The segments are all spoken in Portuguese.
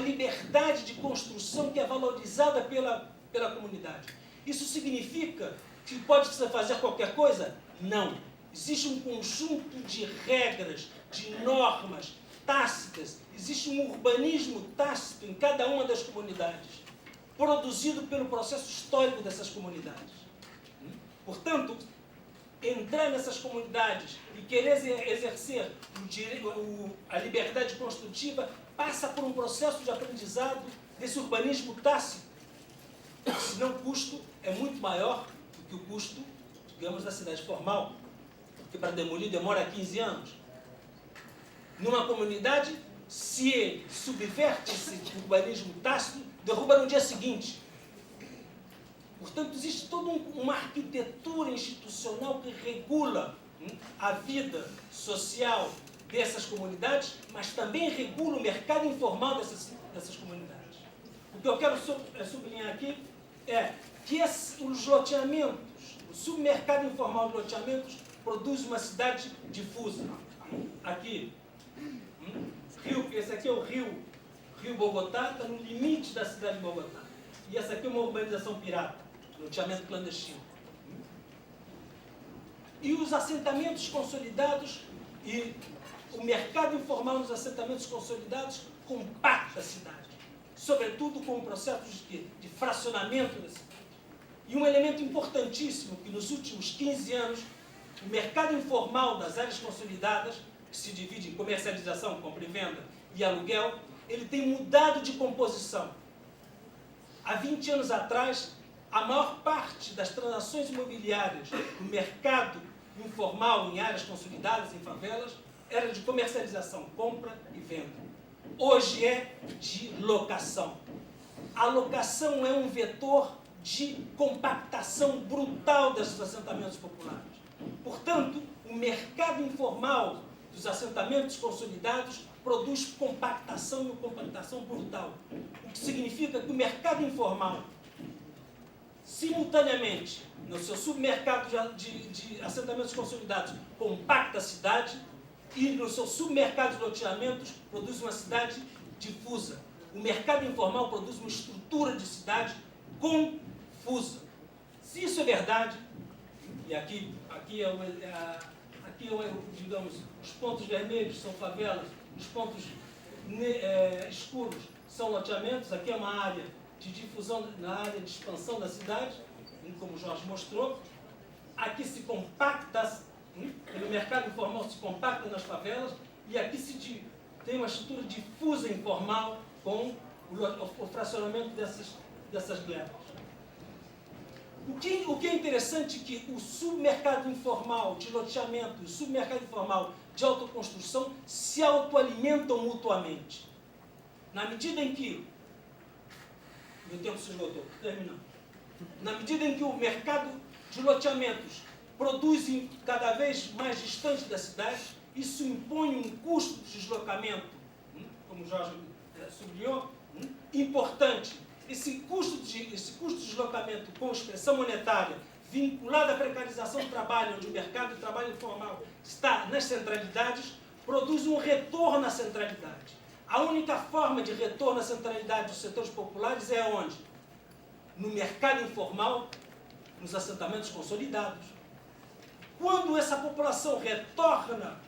liberdade de construção que é valorizada pela comunidade. Isso significa que pode-se fazer qualquer coisa? Não. Existe um conjunto de regras, de normas tácitas, existe um urbanismo tácito em cada uma das comunidades, produzido pelo processo histórico dessas comunidades. Portanto, entrar nessas comunidades e querer exercer a liberdade construtiva passa por um processo de aprendizado desse urbanismo tácito. Senão o custo é muito maior do que o custo, digamos, da cidade formal, porque para demolir demora 15 anos. Numa comunidade, se subverte esse urbanismo tácito, derruba no dia seguinte. Portanto, existe toda uma arquitetura institucional que regula a vida social dessas comunidades, mas também regula o mercado informal dessas comunidades. O que eu quero sublinhar aqui é que os loteamentos, o submercado informal de loteamentos produz uma cidade difusa. Aqui, esse aqui é o Rio Bogotá, está no limite da cidade de Bogotá. E essa aqui é uma urbanização pirata, loteamento clandestino. E os assentamentos consolidados e o mercado informal nos assentamentos consolidados compacta a cidade, sobretudo com o processo de fracionamento da cidade. E um elemento importantíssimo que nos últimos 15 anos, o mercado informal das áreas consolidadas, que se divide em comercialização, compra e venda, e aluguel, ele tem mudado de composição. Há 20 anos atrás, a maior parte das transações imobiliárias no mercado informal, em áreas consolidadas, em favelas, era de comercialização, compra e venda. Hoje é de locação. A locação é um vetor de compactação brutal desses assentamentos populares. Portanto, o mercado informal dos assentamentos consolidados produz compactação e uma compactação brutal. O que significa que o mercado informal, simultaneamente, no seu submercado de assentamentos consolidados, compacta a cidade e no seu submercado de loteamentos produz uma cidade difusa. O mercado informal produz uma estrutura de cidade confusa. Se isso é verdade, e aqui digamos, os pontos vermelhos são favelas, os pontos escuros são loteamentos, aqui é uma área de difusão, na área de expansão da cidade, como o Jorge mostrou. Aqui se compacta, pelo mercado informal se compacta nas favelas, e aqui tem uma estrutura difusa informal com o fracionamento dessas glebas. O que é interessante é que o submercado informal de loteamento e o submercado informal de autoconstrução se autoalimentam mutuamente. Na medida em que... Meu tempo se esgotou, terminando. Na medida em que o mercado de loteamentos produz cada vez mais distante da cidade, isso impõe um custo de deslocamento, como o Jorge sublinhou, importante. Esse custo de deslocamento com expressão monetária vinculado à precarização do trabalho, onde o mercado de trabalho informal está nas centralidades, produz um retorno à centralidade. A única forma de retorno à centralidade dos setores populares é onde? No mercado informal, nos assentamentos consolidados. Quando essa população retorna,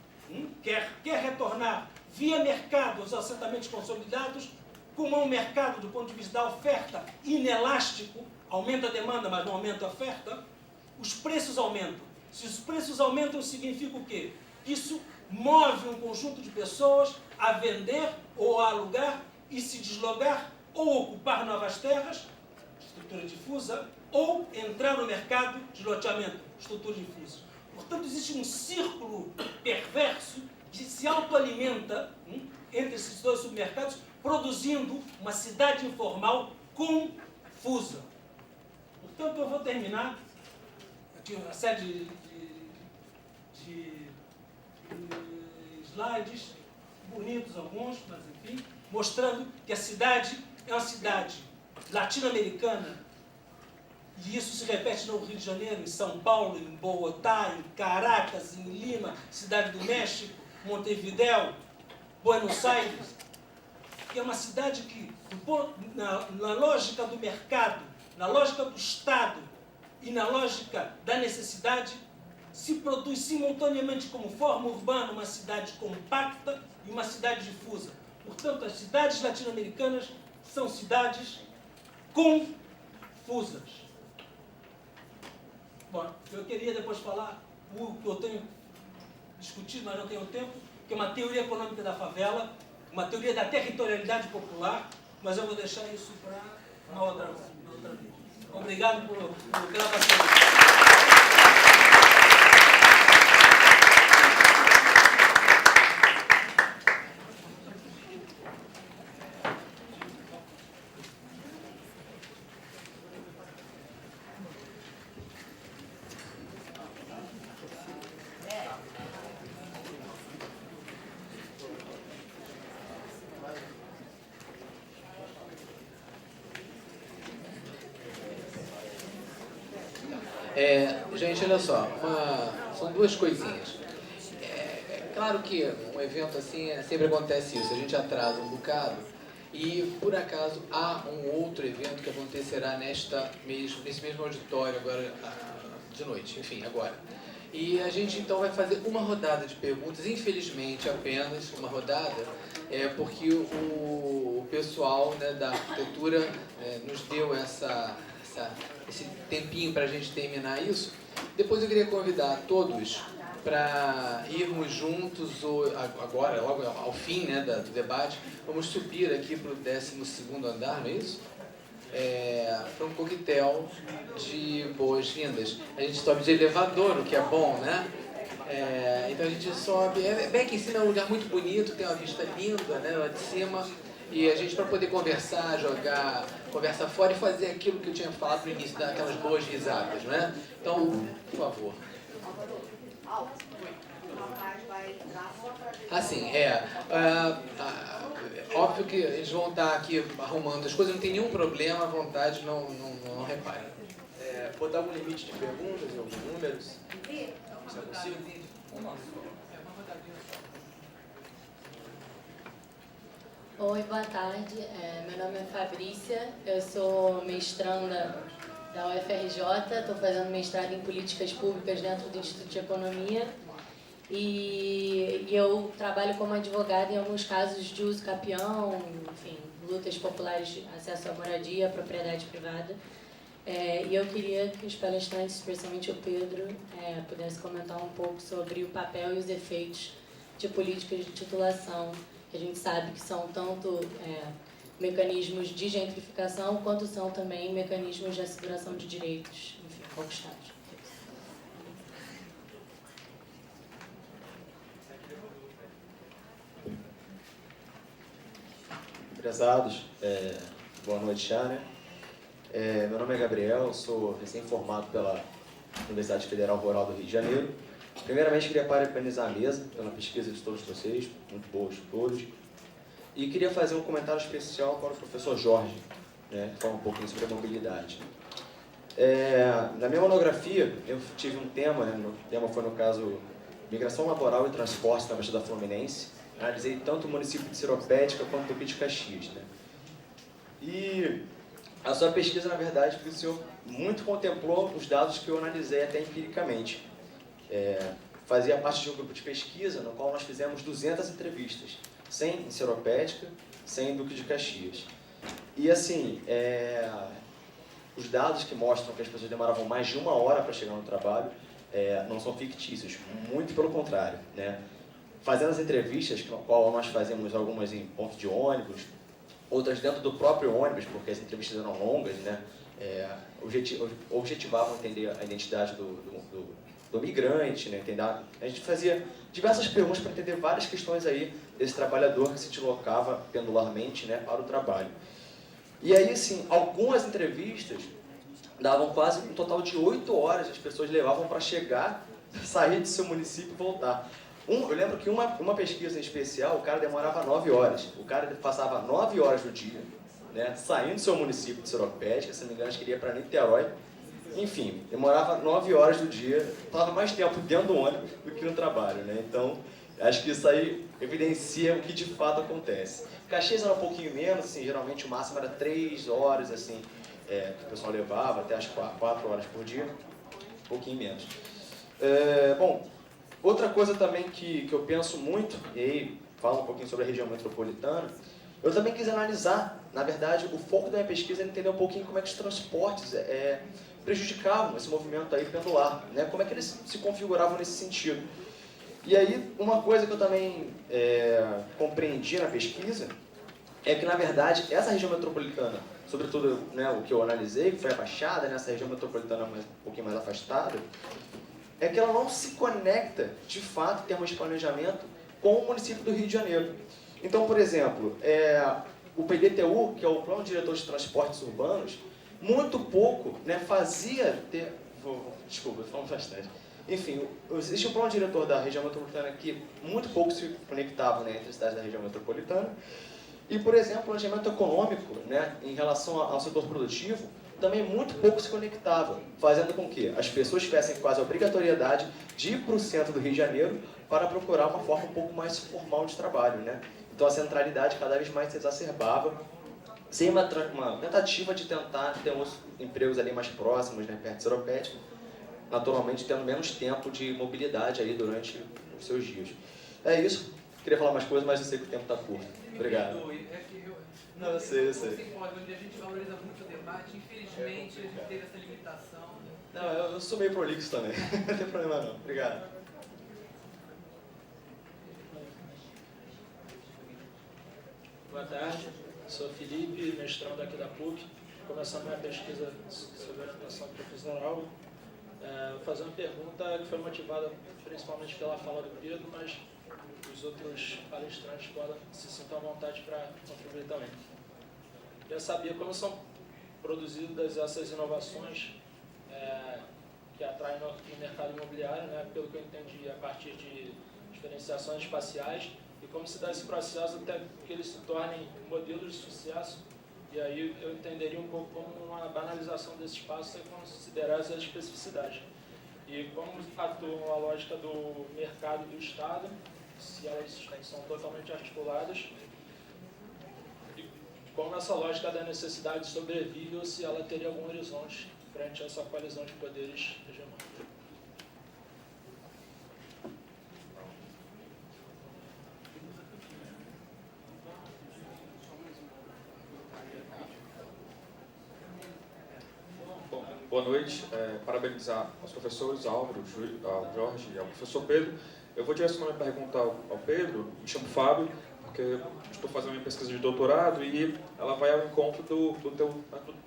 quer retornar via mercado aos assentamentos consolidados, como é um mercado do ponto de vista da oferta inelástico, aumenta a demanda, mas não aumenta a oferta, os preços aumentam. Se os preços aumentam, significa o quê? Isso move um conjunto de pessoas a vender ou a alugar e se deslocar ou ocupar novas terras, estrutura difusa, ou entrar no mercado de loteamento, estrutura difusa. Portanto, existe um círculo perverso que se autoalimenta entre esses dois submercados, produzindo uma cidade informal confusa. Portanto, eu vou terminar aqui uma série de slides, bonitos alguns, mas enfim, mostrando que a cidade é uma cidade latino-americana, e isso se repete no Rio de Janeiro, em São Paulo, em Bogotá, em Caracas, em Lima, Cidade do México, Montevidéu, Buenos Aires. que é uma cidade que, na lógica do mercado, na lógica do Estado e na lógica da necessidade, se produz simultaneamente como forma urbana uma cidade compacta e uma cidade difusa. Portanto, as cidades latino-americanas são cidades confusas. Bom, eu queria depois falar o que eu tenho discutido, mas não tenho tempo, que é uma teoria econômica da favela, uma teoria da territorialidade popular, mas eu vou deixar isso para uma outra vez. Obrigado pela paciência. Gente, olha só, são duas coisinhas. Claro que um evento assim sempre acontece isso, a gente atrasa um bocado e por acaso há um outro evento que acontecerá nesse mesmo auditório agora de noite, enfim, agora. E a gente então vai fazer uma rodada de perguntas, infelizmente apenas uma rodada, porque o pessoal, né, da arquitetura nos deu esse tempinho para a gente terminar isso. Depois eu queria convidar todos para irmos juntos, agora, logo ao fim, né, do debate, vamos subir aqui para o 12º andar, não é isso? Para um coquetel de boas-vindas. A gente sobe de elevador, o que é bom, né? Então a gente sobe, bem aqui em cima é um lugar muito bonito, tem uma vista linda, né, lá de cima. E a gente, para poder conversar, jogar conversa fora e fazer aquilo que eu tinha falado no início, daquelas boas risadas, não é? Então, por favor. Assim, óbvio que eles vão estar aqui arrumando as coisas, não tem nenhum problema, à vontade, não reparem. Botar algum limite de perguntas, alguns números? Se é possível? Oi, boa tarde. Meu nome é Fabrícia, eu sou mestranda da UFRJ, estou fazendo mestrado em políticas públicas dentro do Instituto de Economia e eu trabalho como advogada em alguns casos de uso capião, enfim, lutas populares de acesso à moradia, à propriedade privada. E eu queria que os palestrantes, especialmente o Pedro, pudessem comentar um pouco sobre o papel e os efeitos de políticas de titulação, que a gente sabe que são tanto mecanismos de gentrificação, quanto são também mecanismos de asseguração de direitos, enfim, conquistados. Prezados, boa noite já, né? Meu nome é Gabriel, sou recém-formado pela Universidade Federal Rural do Rio de Janeiro. Primeiramente, queria parabenizar a mesa pela pesquisa de todos vocês, muito boas todos. E queria fazer um comentário especial para o professor Jorge, né, que fala um pouquinho sobre a mobilidade. Na minha monografia, eu tive um tema, né, o tema foi, no caso, migração laboral e transporte na Baixada Fluminense. Analisei tanto o município de Seropédica quanto o Tupi de Caxias, né. E a sua pesquisa, na verdade, o senhor muito contemplou os dados que eu analisei até empiricamente. Fazia parte de um grupo de pesquisa no qual nós fizemos 200 entrevistas, 100 em Seropédica, 100 em Duque de Caxias. E assim, os dados que mostram que as pessoas demoravam mais de 1 hora para chegar no trabalho não são fictícios, muito pelo contrário, né? Fazendo as entrevistas, no qual nós fazemos algumas em ponto de ônibus, outras dentro do próprio ônibus, porque as entrevistas eram longas, né? Objetivavam entender a identidade do migrante, né? A gente fazia diversas perguntas para entender várias questões aí desse trabalhador que se deslocava pendularmente, né, para o trabalho. E aí, assim, algumas entrevistas davam quase um total de 8 horas, as pessoas levavam para chegar, sair do seu município e voltar. Eu lembro que uma pesquisa em especial, o cara demorava 9 horas. O cara passava 9 horas do dia, né, saindo do seu município de Seropédica, se não me engano, acho que iria para Niterói. Enfim, demorava 9 horas do dia, estava mais tempo dentro do ônibus do que no trabalho, né? Então, Acho que isso aí evidencia o que de fato acontece. Caxias era um pouquinho menos, assim, geralmente o máximo era 3 horas, assim, que o pessoal levava, até as 4 horas por dia, um pouquinho menos. Bom, outra coisa também que eu penso muito, e aí falo um pouquinho sobre a região metropolitana, eu também quis analisar, na verdade, o foco da minha pesquisa é entender um pouquinho como é que os transportes prejudicavam esse movimento aí pendular, né? Como é que eles se configuravam nesse sentido. E aí, uma coisa que eu também compreendi na pesquisa é que, na verdade, essa região metropolitana, sobretudo, né, o que eu analisei, que foi a Baixada, nessa região metropolitana um pouquinho mais afastada, é que ela não se conecta, de fato, em termos de planejamento, com o município do Rio de Janeiro. Então, por exemplo, o PDTU, que é o Plano Diretor de Transportes Urbanos, muito pouco, né, fazia ter... Desculpa, estou falando bastante. Enfim, existe um plano diretor da região metropolitana que muito pouco se conectava, né, entre as cidades da região metropolitana. E, por exemplo, o planejamento econômico, né, em relação ao setor produtivo, também muito pouco se conectava, fazendo com que as pessoas tivessem quase a obrigatoriedade de ir para o centro do Rio de Janeiro para procurar uma forma um pouco mais formal de trabalho, né? Então a centralidade cada vez mais se exacerbava, sem uma tentativa de tentar ter uns empregos ali mais próximos, né, perto de Seropédica, naturalmente tendo menos tempo de mobilidade aí durante os seus dias. É isso. Queria falar mais coisas, mas eu sei que o tempo está curto. Obrigado. Não, eu sei. Onde a gente valoriza muito o debate, infelizmente a gente teve essa limitação. Não, eu sou meio prolixo também. Não tem problema não. Obrigado. Boa tarde, sou Felipe, mestrando aqui da PUC, começando minha pesquisa sobre orientação profissional. Vou fazer uma pergunta que foi motivada principalmente pela fala do Pedro, mas os outros palestrantes podem se sentir à vontade para contribuir também. Queria saber como são produzidas essas inovações que atraem no mercado imobiliário, né, pelo que eu entendi, a partir de diferenciações espaciais, e como se dá esse processo até que eles se tornem modelos de sucesso. E aí eu entenderia um pouco como uma banalização desse espaço sem considerar essas especificidades. E como atuam a lógica do mercado e do Estado, se elas são totalmente articuladas, e como essa lógica da necessidade sobrevive ou se ela teria algum horizonte frente a essa coalizão de poderes hegemônicos. Boa noite, parabenizar aos professores Álvaro, ao Jorge e ao professor Pedro. Eu vou direcionar minha pergunta ao Pedro, me chamo Fábio, porque estou fazendo minha pesquisa de doutorado e ela vai ao encontro do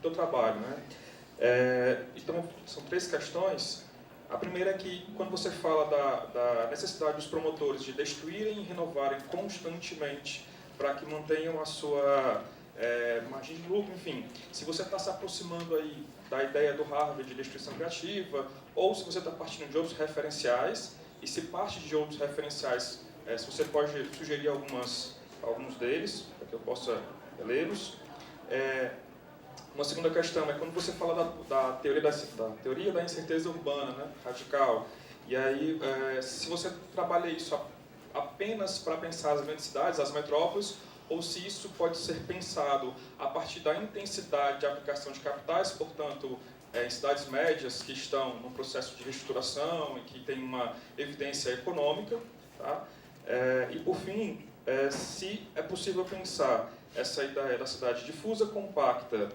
teu trabalho, né? Então, são 3 questões. A primeira é que, quando você fala da necessidade dos promotores de destruírem e renovarem constantemente para que mantenham a sua margem de lucro, enfim, se você está se aproximando aí da ideia do Harvard de destruição criativa, ou se você está partindo de outros referenciais, e se parte de outros referenciais, se você pode sugerir alguns deles, para que eu possa lê-los. Uma segunda questão é quando você fala da teoria da incerteza urbana, né, radical, e aí se você trabalha isso apenas para pensar as grandes cidades, as metrópoles, ou se isso pode ser pensado a partir da intensidade de aplicação de capitais, portanto, em cidades médias que estão num processo de reestruturação e que tem uma evidência econômica, tá? E, por fim, se é possível pensar essa ideia da cidade difusa, compacta,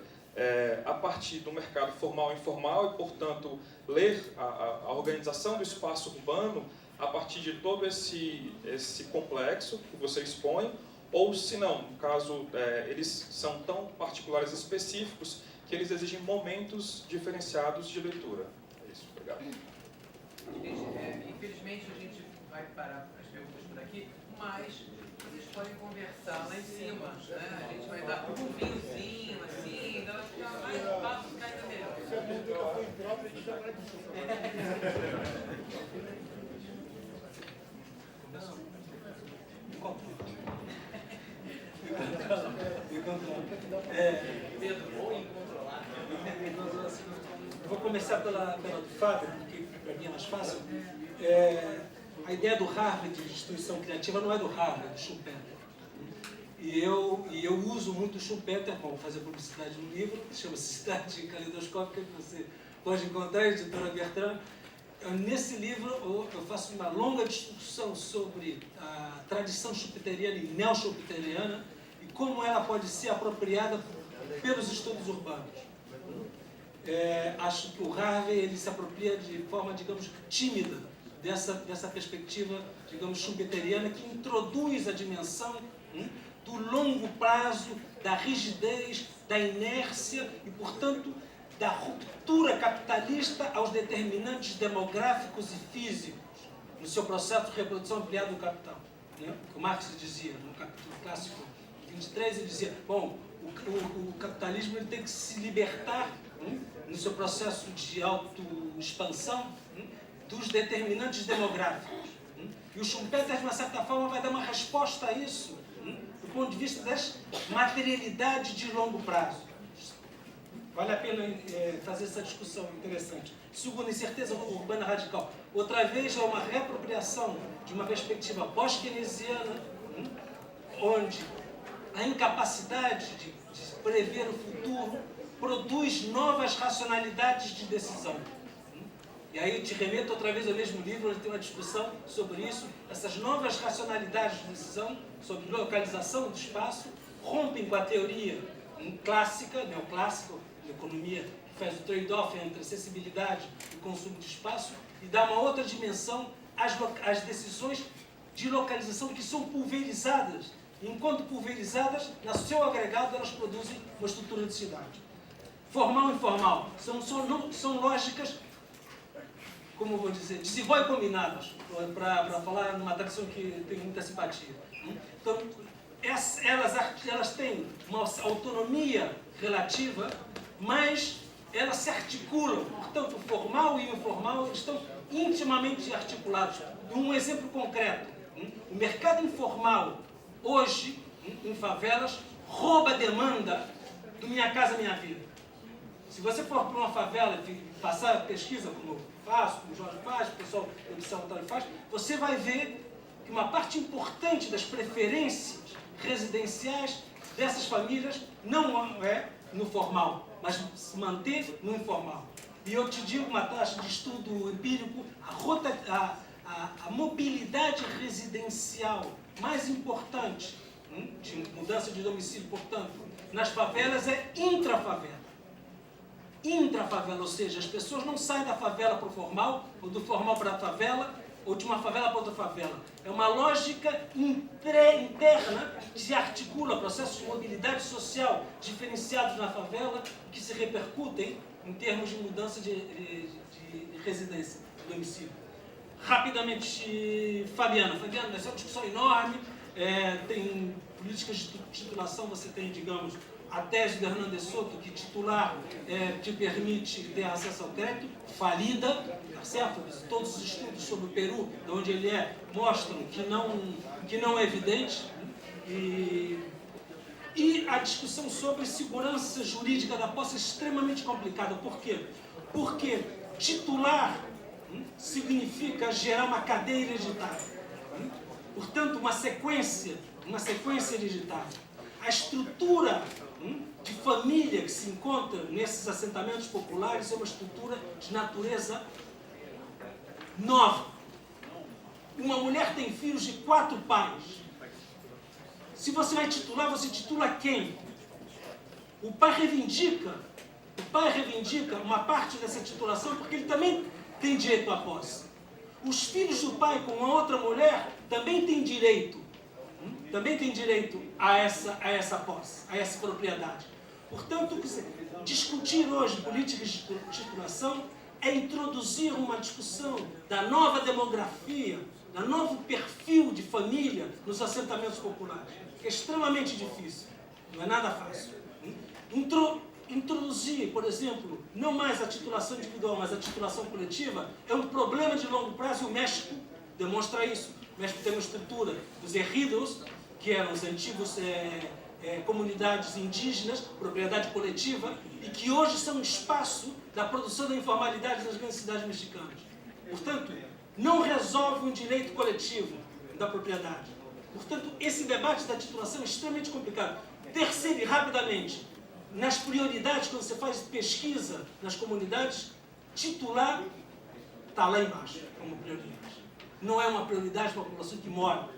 a partir do mercado formal e informal e, portanto, ler a organização do espaço urbano a partir de todo esse complexo que você expõe, ou se não, no caso, eles são tão particulares e específicos que eles exigem momentos diferenciados de leitura. É isso, obrigado. Infelizmente a gente vai parar as perguntas por aqui, mas vocês podem conversar lá em cima, né? A gente vai dar um vinhozinho, assim, então vai ficar mais um papo, ficar ainda melhor. Se a pergunta foi própria, a gente já vai Pedro, ou incontrolável. Eu vou começar pela do Fábio, porque para mim é mais fácil. a ideia do Harvard de destruição criativa não é do Harvard, é do Schumpeter. E eu uso muito o Schumpeter, vou fazer publicidade no livro, que chama-se Cidade Caleidoscópica, que você pode encontrar, editora Bertrand. Nesse livro eu faço uma longa discussão sobre a tradição schumpeteriana e neo-schumpeteriana e como ela pode ser apropriada pelos estudos urbanos. Acho que o Harvey ele se apropria de forma, digamos, tímida dessa perspectiva, digamos, schumpeteriana, que introduz a dimensão do longo prazo, da rigidez, da inércia e, portanto, da ruptura capitalista aos determinantes demográficos e físicos no seu processo de reprodução ampliada do capital. Né? O Marx dizia, no capítulo clássico 23, ele dizia, bom, o capitalismo ele tem que se libertar no seu processo de autoexpansão dos determinantes demográficos. E o Schumpeter, de uma certa forma, vai dar uma resposta a isso do ponto de vista das materialidades de longo prazo. Vale a pena fazer essa discussão interessante. Segundo, incerteza urbana radical. Outra vez é uma reapropriação de uma perspectiva pós-keynesiana, onde a incapacidade de prever o futuro produz novas racionalidades de decisão. E aí eu te remeto outra vez ao mesmo livro, onde tem uma discussão sobre isso. Essas novas racionalidades de decisão, sobre localização do espaço, rompem com a teoria clássica, neoclássica, de economia, que faz o trade-off entre acessibilidade e consumo de espaço, e dá uma outra dimensão às decisões de localização que são pulverizadas. Enquanto pulverizadas, no seu agregado, elas produzem uma estrutura de cidade. Formal e informal são lógicas, como eu vou dizer, desigual e combinadas, para falar numa tradição que tem muita simpatia. Então, elas têm uma autonomia relativa, mas elas se articulam. Portanto, o formal e o informal estão intimamente articulados. Um exemplo concreto, o mercado informal, hoje, em favelas, rouba a demanda do Minha Casa Minha Vida. Se você for para uma favela e passar a pesquisa, como eu faço, como o Jorge faz, o pessoal do Observatório faz, você vai ver que uma parte importante das preferências residenciais dessas famílias não é no formal, mas se manter no informal. E eu te digo uma taxa de estudo empírico, a mobilidade residencial mais importante, de mudança de domicílio, portanto, nas favelas é intrafavela. Intrafavela, ou seja, as pessoas não saem da favela para o formal, ou do formal para a favela, ou de uma favela para outra favela. É uma lógica interna que se articula, processos de mobilidade social diferenciados na favela, que se repercutem em termos de mudança de residência, de domicílio. Rapidamente, Fabiana, essa é uma discussão enorme, tem políticas de titulação, você tem, digamos, a tese do Hernando de Soto, que titular te permite ter acesso ao crédito, falida, tá certo? Todos os estudos sobre o Peru, de onde ele mostram que não é evidente. E a discussão sobre segurança jurídica da posse é extremamente complicada. Por quê? Porque titular significa gerar uma cadeia hereditária. Portanto, uma sequência hereditária. A estrutura de família que se encontra nesses assentamentos populares é uma estrutura de natureza nova. Uma mulher tem filhos de 4 pais. Se você vai titular, você titula quem? O pai reivindica uma parte dessa titulação porque ele também tem direito à posse. Os filhos do pai com uma outra mulher também têm direito a essa posse, a essa propriedade. Portanto, discutir hoje políticas de titulação é introduzir uma discussão da nova demografia, da novo perfil de família nos assentamentos populares, que é extremamente difícil, não é nada fácil. Introduzir, por exemplo, não mais a titulação individual, mas a titulação coletiva, é um problema de longo prazo e o México demonstra isso. O México tem uma estrutura dos ejidos, que eram os antigos comunidades indígenas, propriedade coletiva, e que hoje são espaço da produção da informalidade nas grandes cidades mexicanas. Portanto, não resolve um direito coletivo da propriedade. Portanto, esse debate da titulação é extremamente complicado. Terceiro, e rapidamente, nas prioridades, quando você faz pesquisa nas comunidades, titular está lá embaixo como prioridade. Não é uma prioridade para a população que mora.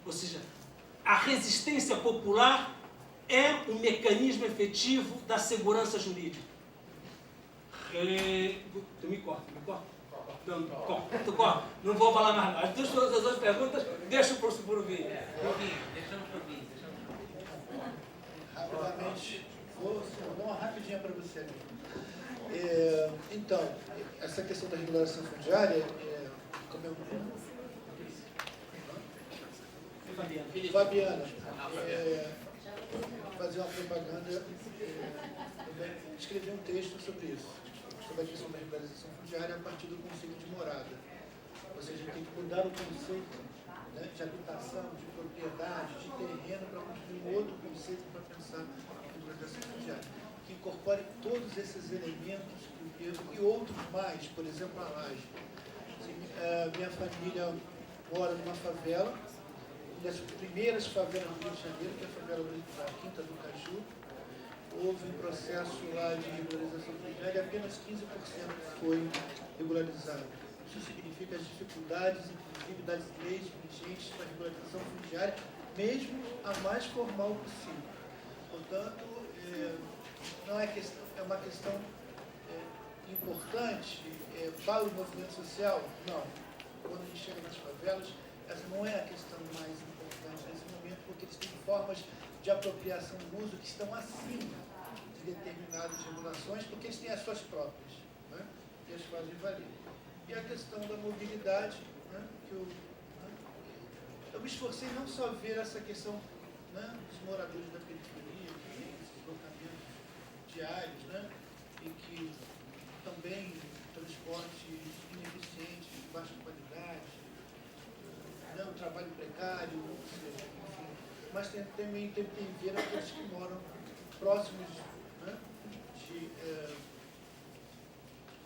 Ou seja, a resistência popular é um mecanismo efetivo da segurança jurídica. Tu me corta. Não, corta. Não vou falar mais nada. As duas perguntas, deixa para o Vinho. Deixamos para o Vinho. Rapidamente, vou dar uma rapidinha para você. Então, essa questão da regulação fundiária, como é o nome? Fabiana, fazer uma propaganda, escrever um texto sobre isso, sobre a questão da regularização fundiária a partir do conceito de morada. Ou seja, tem que mudar o conceito, né, de habitação, de propriedade, de terreno, para construir um outro conceito para pensar a regularização fundiária, que incorpore todos esses elementos e outros mais, por exemplo, a laje. Minha família mora numa favela, das primeiras favelas do Rio de Janeiro, que é a favela da Quinta do Caju. Houve um processo lá de regularização fundiária e apenas 15% foi regularizado. Isso significa as dificuldades, inclusive, das leis vigentes para a regularização fundiária, mesmo a mais formal possível. Portanto, não é questão, é uma questão importante para o movimento social? Não. Quando a gente chega nas favelas, essa não é a questão mais importante nesse momento, porque eles têm formas de apropriação do uso que estão acima de determinadas regulações, porque eles têm as suas próprias, né, que as fazem valer. E a questão da mobilidade, né, que eu me esforcei não só ver essa questão, né, dos moradores da periferia, que têm esses deslocamentos diários, né, e que também transporte ineficiente, de baixa qualidade, né, o trabalho precário, enfim, mas também tem que ver aqueles que moram próximos, né,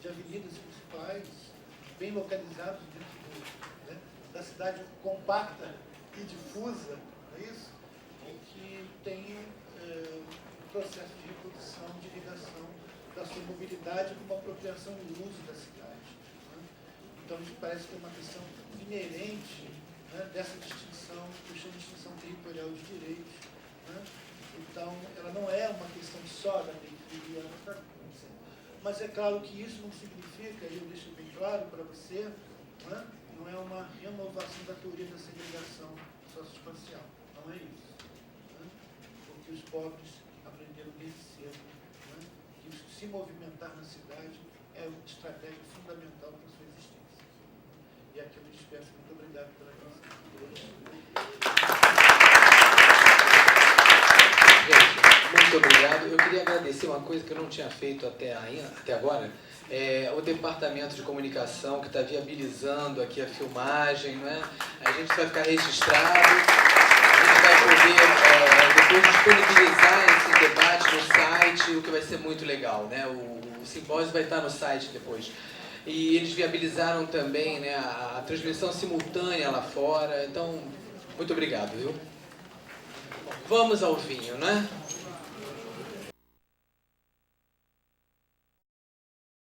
de avenidas principais, bem localizados dentro da cidade compacta e difusa, não é isso? E que tem um processo de reprodução, de ligação da sua mobilidade com uma apropriação do uso da cidade. Né? Então, isso parece que é uma questão inerente, né, dessa distinção, que eu chamo de distinção territorial de direitos. Né? Então, ela não é uma questão só da periferia, mas é claro que isso não significa, e eu deixo bem claro para você, né, não é uma renovação da teoria da segregação socioespacial, não é isso. Né? Porque os pobres aprenderam desde cedo, né, que se movimentar na cidade é uma estratégia fundamental para a sua existência. E aqui eu me despeço. Muito obrigado pela atenção. Gente, muito obrigado. Eu queria agradecer uma coisa que eu não tinha feito até agora. O departamento de comunicação que está viabilizando aqui a filmagem, não é? A gente vai ficar registrado, a gente vai poder depois disponibilizar esse debate no site, o que vai ser muito legal, né? O simpósio vai estar no site depois. E eles viabilizaram também, né, a transmissão simultânea lá fora. Então, muito obrigado, viu? Vamos ao vinho, né?